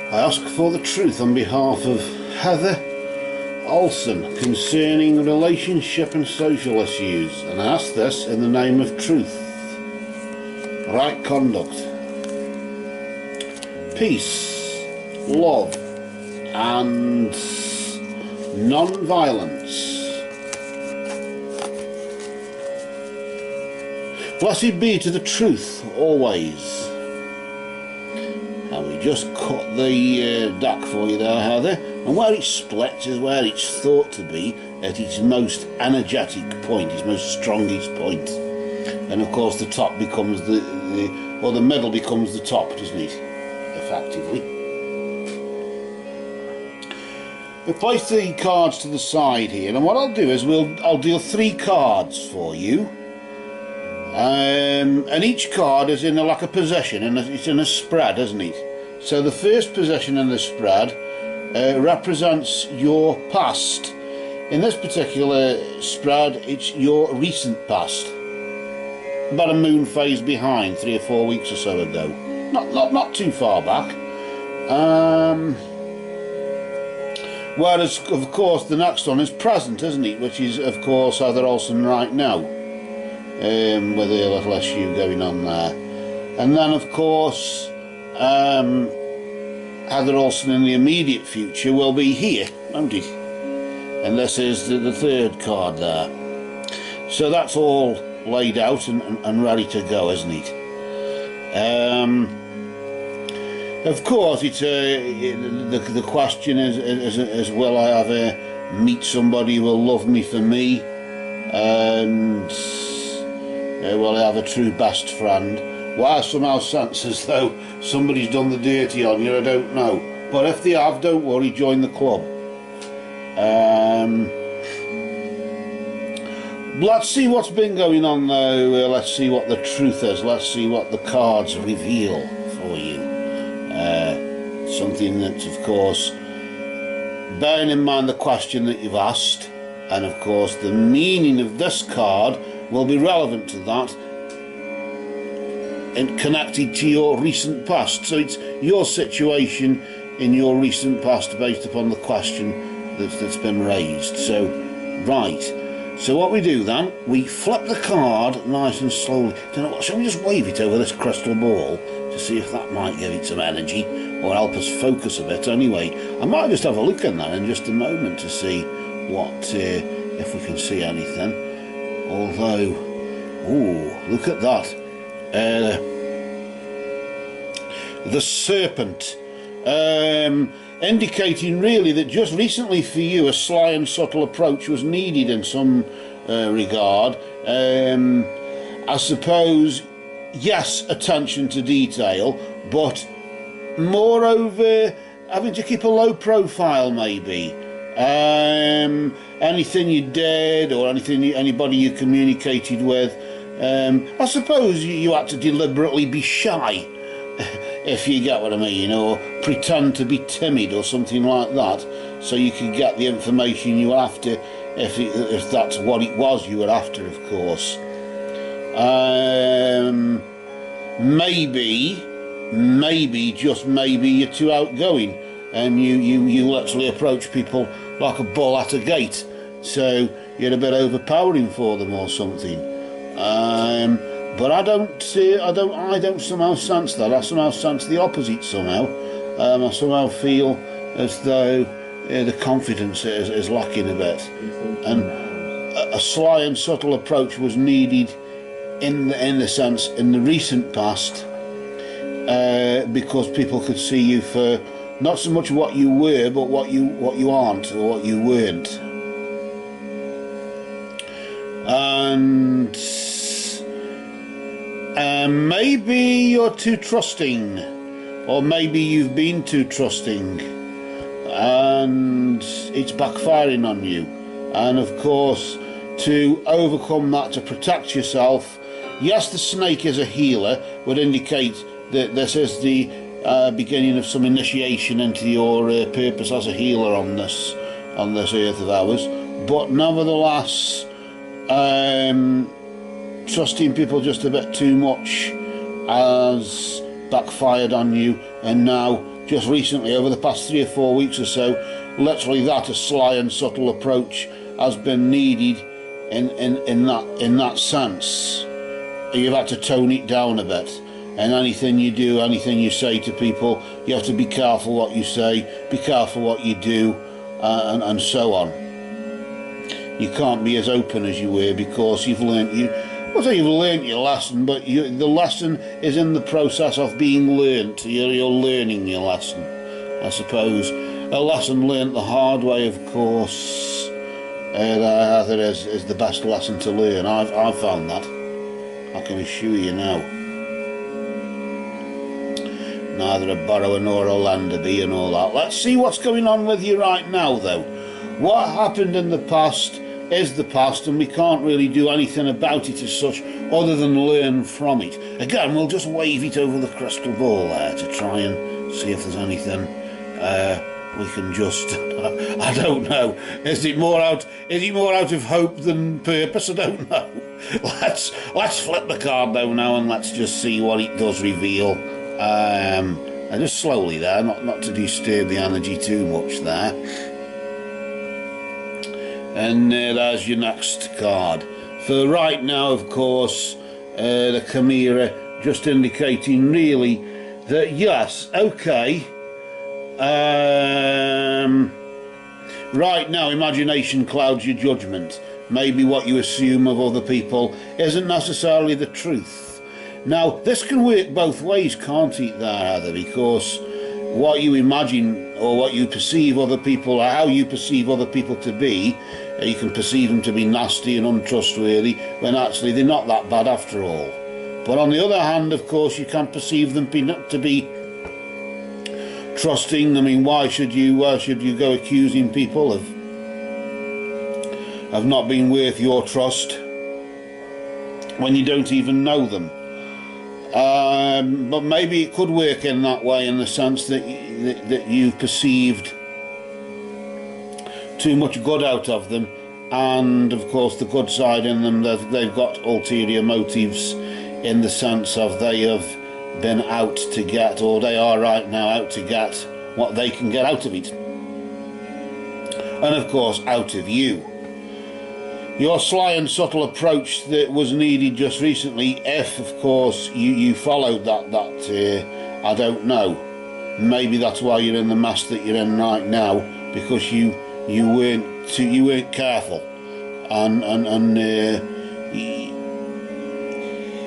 I ask for the truth on behalf of Heather Olsen concerning relationship and social issues, and I ask this in the name of truth, right conduct, peace, love and non-violence. Blessed be to the truth always. And we just cut the deck for you there, Heather, and where it splits is where it's thought to be at its most energetic point, its most strongest point. And of course the top becomes the middle becomes the top, doesn't it, effectively. We place the cards to the side here, and what I'll do is I'll deal 3 cards for you. And each card is in like a position, and it's in a spread, isn't it? So the first position in the spread represents your past. In this particular spread, it's your recent past. About a moon phase behind, 3 or 4 weeks or so ago. Not too far back. Whereas, of course, the next one is present, isn't it? Which is, of course, Heather Olsen right now. With a little issue going on there. And then of course Heather Olsen in the immediate future will be here, won't it? And this is the third card there. So that's all laid out and ready to go, isn't it? Of course it's the question is will I ever meet somebody who will love me for me, and will I have a true best friend? Why I somehow sense as though somebody's done the dirty on you, I don't know. But if they have, don't worry, join the club. Let's see what's been going on though. Let's see what the truth is. Let's see what the cards reveal for you. Something that's, of course, bearing in mind the question that you've asked, and of course the meaning of this card will be relevant to that and connected to your recent past. So it's your situation in your recent past based upon the question that's been raised. So, right. So what we do then, we flip the card nice and slowly. Do you know what, shall we just wave it over this crystal ball to see if that might give it some energy or help us focus a bit anyway. I might just have a look in there in just a moment to see what, if we can see anything. Although, ooh, look at that. The serpent. Indicating really that just recently for you a sly and subtle approach was needed in some regard. I suppose, yes, attention to detail, but moreover having to keep a low profile maybe. Anything you did or anybody you communicated with, I suppose you had to deliberately be shy, if you get what I mean, or pretend to be timid or something like that, so you could get the information you were after, if that's what it was you were after, of course. Maybe, just maybe, you're too outgoing, and you literally approach people like a bull at a gate, so you're a bit overpowering for them or something. But I don't somehow sense that. I somehow sense the opposite somehow. I somehow feel as though the confidence is lacking a bit, and a sly and subtle approach was needed in the recent past, because people could see you for not so much what you were, but what you aren't or what you weren't. And maybe you're too trusting, or maybe you've been too trusting, and it's backfiring on you. And of course, to overcome that, to protect yourself, yes, the snake is a healer, would indicate that this is the beginning of some initiation into your purpose as a healer on this earth of ours. But nevertheless, trusting people just a bit too much has backfired on you, and now just recently, over the past 3 or 4 weeks or so, literally that a sly and subtle approach has been needed in that sense. You've had to tone it down a bit, and anything you do, anything you say to people, you have to be careful what you say, be careful what you do, and so on. You can't be as open as you were, because you've learnt your lesson, but the lesson is in the process of being learnt. You're learning your lesson, I suppose. A lesson learnt the hard way, of course, that is the best lesson to learn. I've found that. I can assure you now. Neither a borrower nor a lender be and all that. Let's see what's going on with you right now, though. What happened in the past is the past, and we can't really do anything about it as such other than learn from it. Again, we'll just wave it over the crystal ball there to try and see if there's anything we can just I don't know. Is it more out of hope than purpose? I don't know. Let's flip the card though now, and let's just see what it does reveal. Just slowly there, not to disturb the energy too much there. And there's your next card. For right now, of course, the Chimera just indicating really that yes, okay. Right now, imagination clouds your judgment. Maybe what you assume of other people isn't necessarily the truth. Now, this can work both ways, can't it, there, Heather? Because what you imagine or what you perceive other people, or how you perceive other people to be, you can perceive them to be nasty and untrustworthy, when actually they're not that bad after all. But on the other hand, of course, you can perceive them to be trusting. I mean, why should you go accusing people of not being worth your trust when you don't even know them? But maybe it could work in that way, in the sense that you've perceived too much good out of them, and of course the good side in them, they've got ulterior motives, in the sense of they have been out to get, or they are right now out to get what they can get out of it, and of course out of you. Your sly and subtle approach that was needed just recently, if of course you followed that I don't know. Maybe that's why you're in the mess that you're in right now, because you weren't careful, and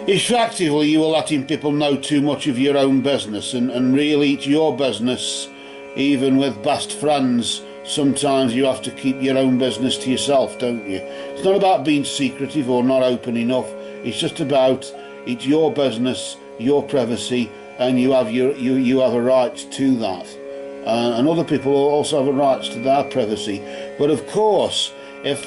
effectively you were letting people know too much of your own business, and really it's your business. Even with best friends, sometimes you have to keep your own business to yourself, don't you? It's not about being secretive or not open enough. It's just about, it's your business, your privacy, and you have a right to that. And other people also have a right to their privacy. But of course, if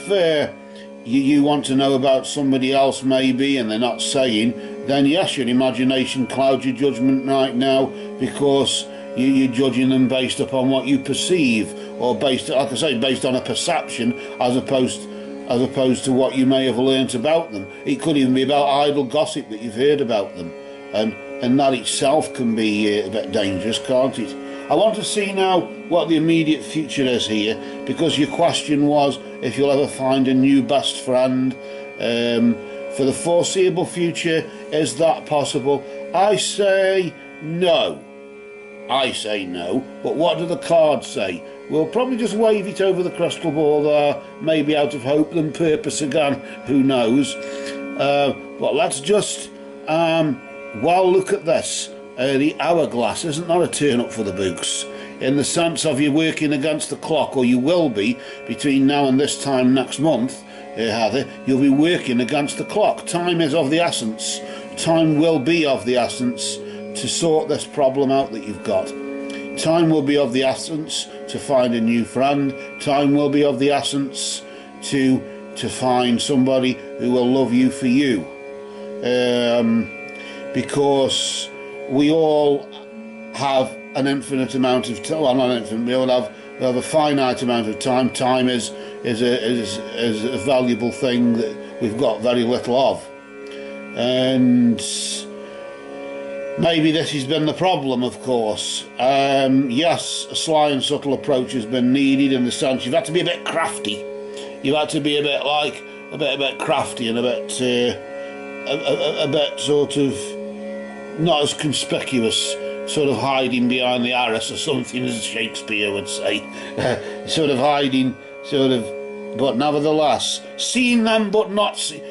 you want to know about somebody else maybe, and they're not saying, then yes, your imagination clouds your judgment right now, because you're judging them based upon what you perceive, or based, like I say, based on a perception, as opposed to what you may have learnt about them. It could even be about idle gossip that you've heard about them, and that itself can be a bit dangerous, can't it? I want to see now what the immediate future is here, because your question was if you'll ever find a new best friend. For the foreseeable future, is that possible? I say no. But what do the cards say? We'll probably just wave it over the crystal ball there, maybe out of hope than purpose again, who knows. But let's just look at this. The hourglass isn't that a turn up for the books, in the sense of you're working against the clock, or you will be between now and this time next month, Heather. You'll be working against the clock. Time is of the essence. Time will be of the essence to sort this problem out that you've got. Time will be of the essence to find a new friend. Time will be of the essence to find somebody who will love you for you, because we all have an infinite amount of time. Well, not infinite. We all have a finite amount of time. Time is a valuable thing that we've got very little of, and Maybe this has been the problem, of course. Yes, a sly and subtle approach has been needed in the sense you've had to be a bit crafty. You've had to be a bit crafty and a bit sort of not as conspicuous, sort of hiding behind the arras or something, as Shakespeare would say. Sort of hiding, but nevertheless, seeing them but making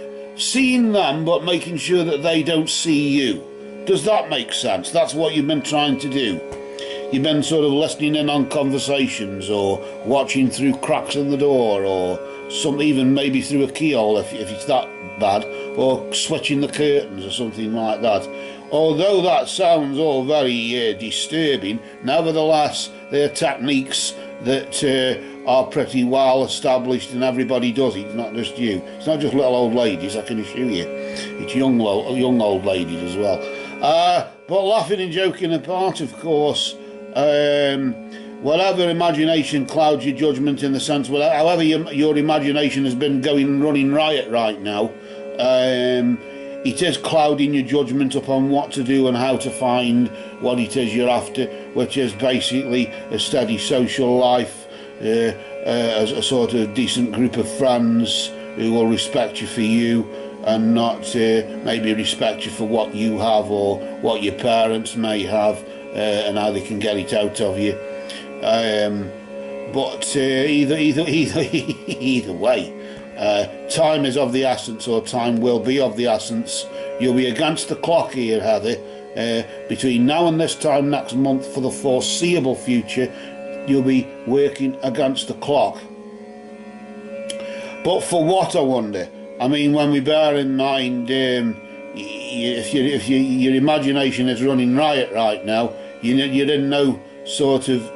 sure that they don't see you. Does that make sense? That's what you've been trying to do. You've been sort of listening in on conversations, or watching through cracks in the door, or even maybe through a keyhole if it's that bad, or switching the curtains or something like that. Although that sounds all very disturbing, nevertheless, they're techniques that are pretty well established and everybody does it. It's not just you. It's not just little old ladies, I can assure you. It's young old ladies as well. But laughing and joking apart, of course, whatever imagination clouds your judgment, in the sense, however your imagination has been running riot right now, it is clouding your judgment upon what to do and how to find what it is you're after, which is basically a steady social life, as a sort of decent group of friends who will respect you for you, and not maybe respect you for what you have or what your parents may have, and how they can get it out of you. But either way, time is of the essence, or time will be of the essence. You'll be against the clock here, Heather. Between now and this time next month, for the foreseeable future, you'll be working against the clock. But for what, I wonder? I mean, when we bear in mind, if your imagination is running riot right now, you're in no sort of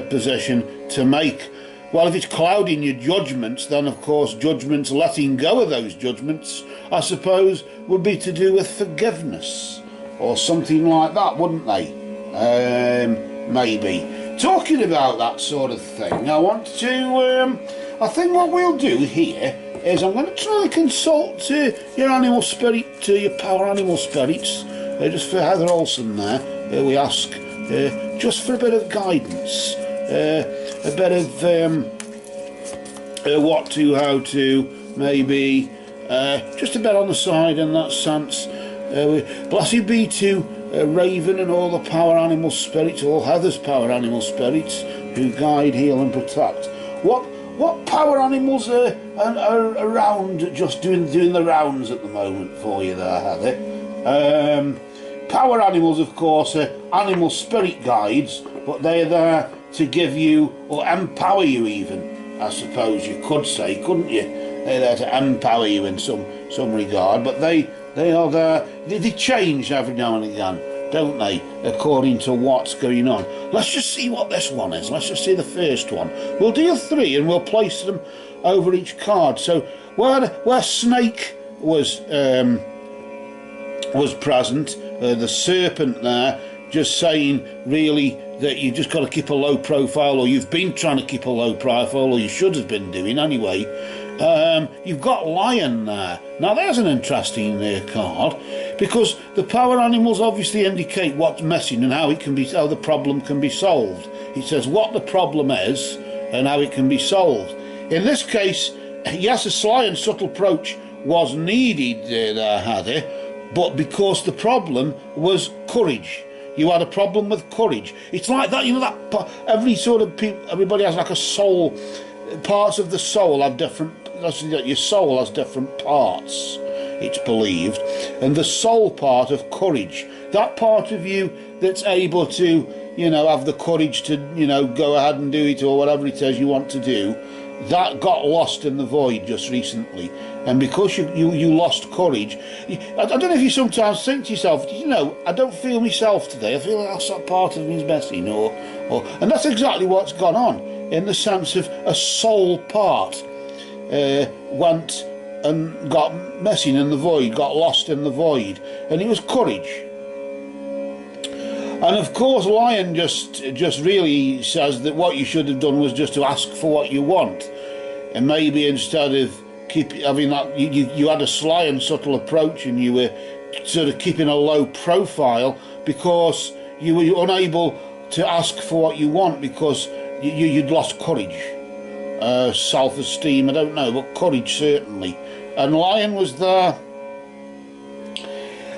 position to make. Well, if it's clouding your judgments, then of course judgments, letting go of those judgments, I suppose, would be to do with forgiveness or something like that, wouldn't they? Maybe. Talking about that sort of thing, I think what we'll do here is I'm going to try and consult your animal spirit, your power animal spirits, just for Heather Olsen there, we ask just for a bit of guidance, a bit of what to, how to, maybe just a bit on the side in that sense. Blessed be to Raven and all the power animal spirits, all Heather's power animal spirits, who guide, heal and protect. What power animals are around, just doing the rounds at the moment for you there, Heather? Power animals, of course, are animal spirit guides, but they're there to give you, or empower you even, I suppose you could say, couldn't you? They're there to empower you in some regard, but they are there, they change every now and again, don't they, according to what's going on. Let's just see what this one is. Let's just see the first one. We'll deal 3 and we'll place them over each card. So where Snake was present, the serpent there, just saying really that you just got to keep a low profile, or you've been trying to keep a low profile, or you should have been doing anyway. You've got Lion there. Now there's an interesting card, because the power animals obviously indicate what's missing and how the problem can be solved. It says what the problem is and how it can be solved. In this case, yes, a sly and subtle approach was needed there, Heather, but because the problem was courage. You had a problem with courage. It's like that, you know, that everybody has like a soul. Parts of the soul have different. Your soul has different parts, it's believed, and the soul part of courage, that part of you that's able to, have the courage to, go ahead and do it, or whatever it is you want to do, that got lost in the void just recently. And because you lost courage, I don't know if you sometimes think to yourself, I don't feel myself today, I feel like that part of me is missing, and that's exactly what's gone on, in the sense of a soul part went and got missing in the void, got lost in the void, and it was courage. And of course Lion just really says that what you should have done was just to ask for what you want, and maybe instead of having that, you had a sly and subtle approach, and you were sort of keeping a low profile because you were unable to ask for what you want because you'd lost courage, self-esteem, I don't know, but courage certainly. And Lion was there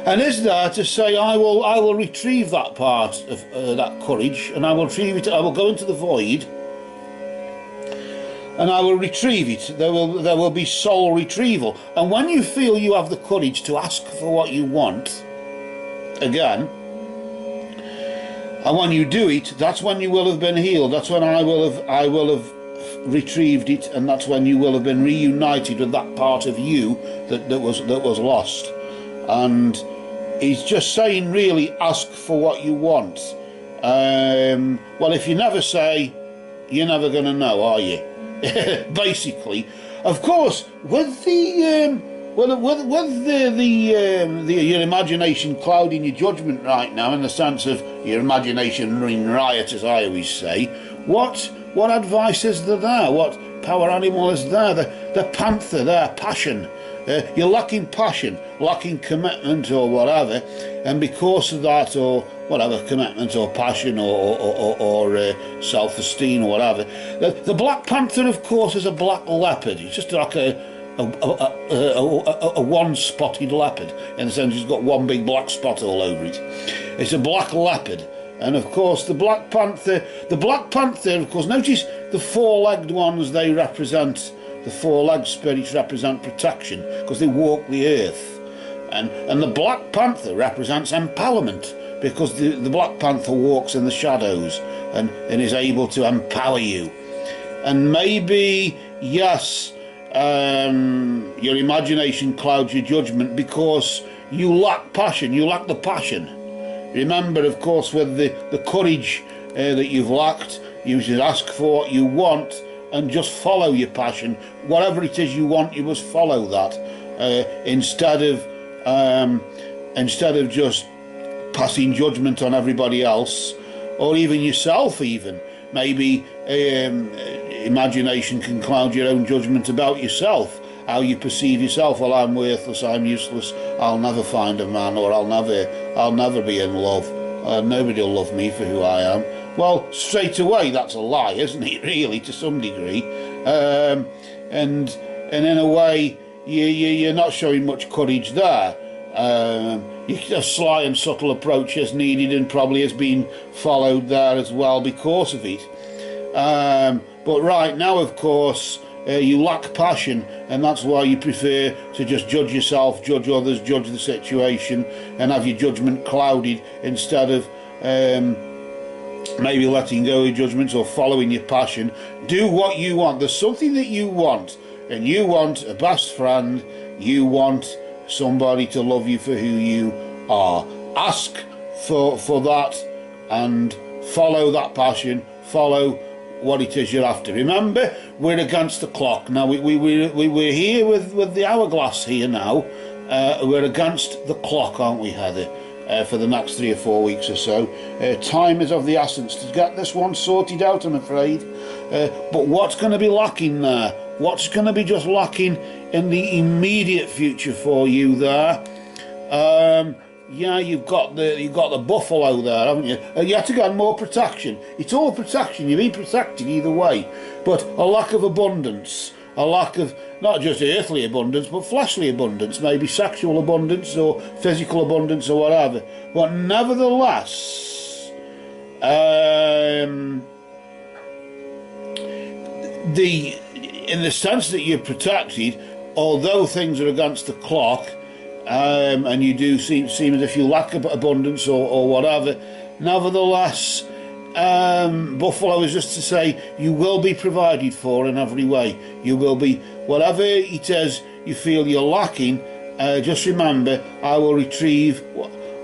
and is there to say, I will retrieve that part of that courage, and I will retrieve it. I will go into the void and I will retrieve it. There will be soul retrieval. And when you feel you have the courage to ask for what you want again, and when you do it, that's when you will have been healed. That's when I will have retrieved it, and that's when you will have been reunited with that part of you that was lost. And he's just saying, really, ask for what you want. Well, if you never say, you're never going to know, are you? Basically, of course, with the your imagination clouding your judgment right now, in the sense of your imagination running riot, as I always say, what advice is there? What power animal is there? The panther there, passion. You're lacking passion, lacking commitment or whatever, and because of that, or whatever, commitment or passion or self-esteem or whatever. The black panther, of course, is a black leopard. It's just like a one-spotted leopard, in the sense it's got one big black spot all over it. It's a black leopard. And of course the black panther, of course, notice the four-legged ones, they represent, the four-legged spirits represent protection, because they walk the earth. And the black panther represents empowerment, because the black panther walks in the shadows and is able to empower you. And maybe, yes, your imagination clouds your judgment because you lack passion, you lack the passion. Remember, of course, with the courage that you've lacked, you should ask for what you want and just follow your passion. Whatever it is you want, you must follow that, instead of just passing judgment on everybody else, or even yourself. Even maybe imagination can cloud your own judgment about yourself, how you perceive yourself. Well, I'm worthless, I'm useless, I'll never find a man, or I'll never be in love, nobody will love me for who I am. Well, straight away that's a lie, isn't it, really, to some degree? And in a way you're not showing much courage there. A sly and subtle approach is needed, and probably has been followed there as well because of it. But right now, of course, you lack passion, and that's why you prefer to just judge yourself, judge others, judge the situation, and have your judgment clouded instead of maybe letting go of judgments or following your passion. Do what you want. There's something that you want, and you want a best friend, you want somebody to love you for who you are. Ask for that and follow that passion, follow what it is you're after. Remember, we're against the clock. Now, we're here with the hourglass here now. We're against the clock, aren't we, Heather, for the next 3 or 4 weeks or so. Time is of the essence to get this one sorted out, I'm afraid. But what's going to be lacking there? What's going to be just lacking in the immediate future for you there? Yeah, you've got the buffalo there, haven't you? Yet again, more protection. It's all protection. You've been protected either way. But a lack of abundance, a lack of not just earthly abundance, but fleshly abundance, maybe sexual abundance or physical abundance or whatever. But nevertheless, in the sense that you're protected, although things are against the clock, and you do seem as if you lack abundance or whatever, nevertheless, buffalo is just to say you will be provided for in every way. You will be, whatever it is you feel you're lacking, just remember, I will retrieve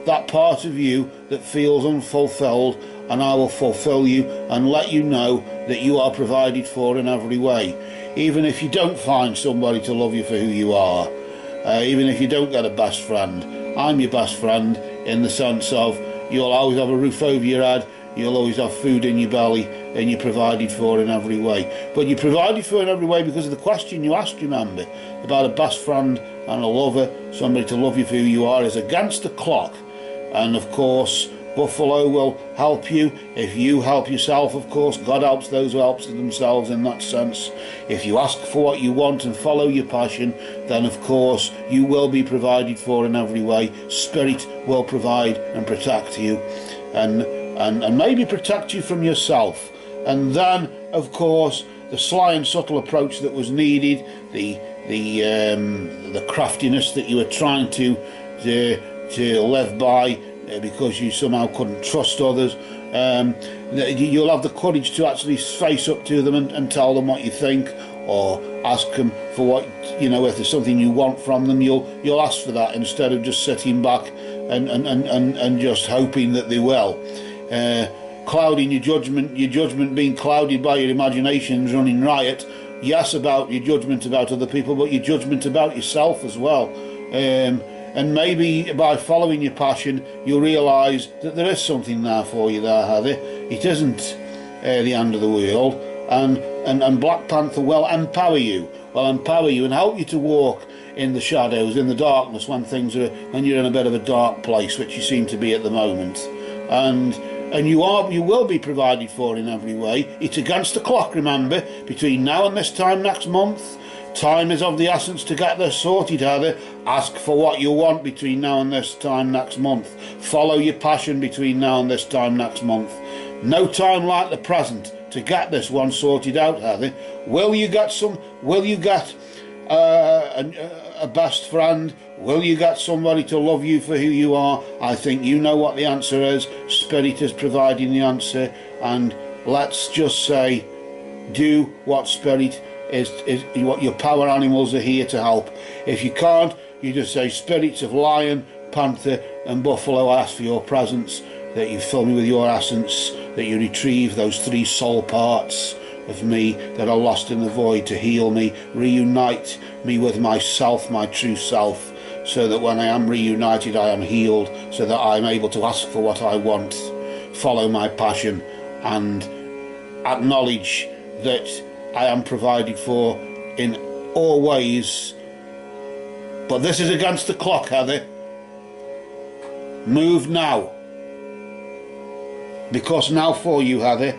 that part of you that feels unfulfilled, and I will fulfill you and let you know that you are provided for in every way. Even if you don't find somebody to love you for who you are, even if you don't get a best friend, I'm your best friend, in the sense of you'll always have a roof over your head, you'll always have food in your belly, and you're provided for in every way. But you're provided for in every way because of the question you asked, remember, about a best friend and a lover, somebody to love you for who you are, is against the clock. And of course, Buffalo will help you. If you help yourself, of course, God helps those who help themselves in that sense. If you ask for what you want and follow your passion, then of course you will be provided for in every way. Spirit will provide and protect you, and maybe protect you from yourself. And then, of course, the sly and subtle approach that was needed, the craftiness that you were trying to live by, because you somehow couldn't trust others, you'll have the courage to actually face up to them and tell them what you think, or ask them for what, if there's something you want from them, you'll ask for that instead of just sitting back and just hoping that they will. Clouding your judgment being clouded by your imaginations running riot, yes, about your judgment about other people, but your judgment about yourself as well. And maybe by following your passion, you'll realise that there is something there for you there, Heather. It isn't the end of the world. And Black Panther will empower you. Will empower you and help you to walk in the shadows, in the darkness, when you're in a bit of a dark place, which you seem to be at the moment. And you will be provided for in every way. It's against the clock, remember, between now and this time next month. Time is of the essence to get this sorted, Heather. Ask for what you want between now and this time next month. Follow your passion between now and this time next month. No time like the present to get this one sorted out, Heather. Will you get a best friend? Will you get somebody to love you for who you are? I think you know what the answer is. Spirit is providing the answer, and let's just say, do what Spirit is what your power animals are here to help. If you can't, you just say, spirits of lion, panther and buffalo, I ask for your presence, that you fill me with your essence, that you retrieve those 3 soul parts of me that are lost in the void, to heal me, reunite me with myself, my true self, so that when I am reunited I am healed, so that I am able to ask for what I want, follow my passion, and acknowledge that I am provided for in all ways. But this is against the clock, Heather. Move now. Because now for you, Heather,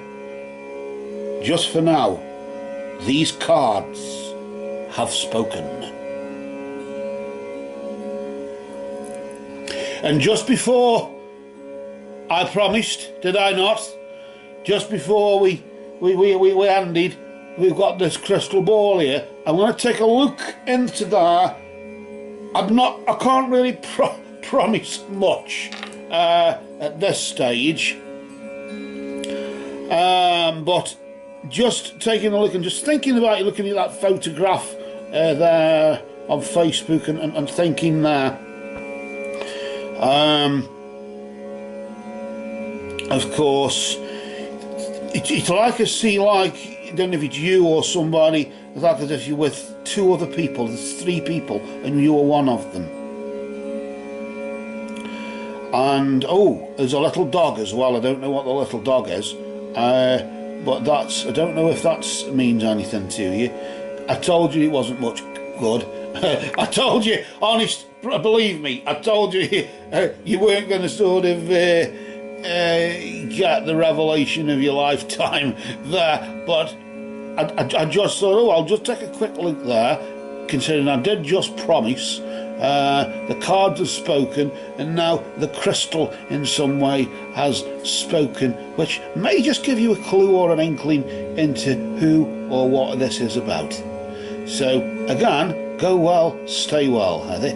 just for now, these cards have spoken. And just before I promised, did I not? Just before we ended, we've got this crystal ball here. I'm going to take a look into that. I can't really promise much at this stage, but just taking a look and just thinking about it, looking at that photograph there on Facebook and thinking there. Of course, it's like a scene, like, I don't know if it's you or somebody, it's like as if you're with 2 other people, there's 3 people, and you are one of them. And, oh, there's a little dog as well. I don't know what the little dog is, but I don't know if that means anything to you. I told you it wasn't much good. I told you, honest, believe me, I told you you weren't going to sort of get the revelation of your lifetime there, but I just thought, oh, I'll just take a quick look there, considering I did just promise. The cards have spoken, and now the crystal in some way has spoken, which may just give you a clue or an inkling into who or what this is about. So again, go well, stay well, Heather.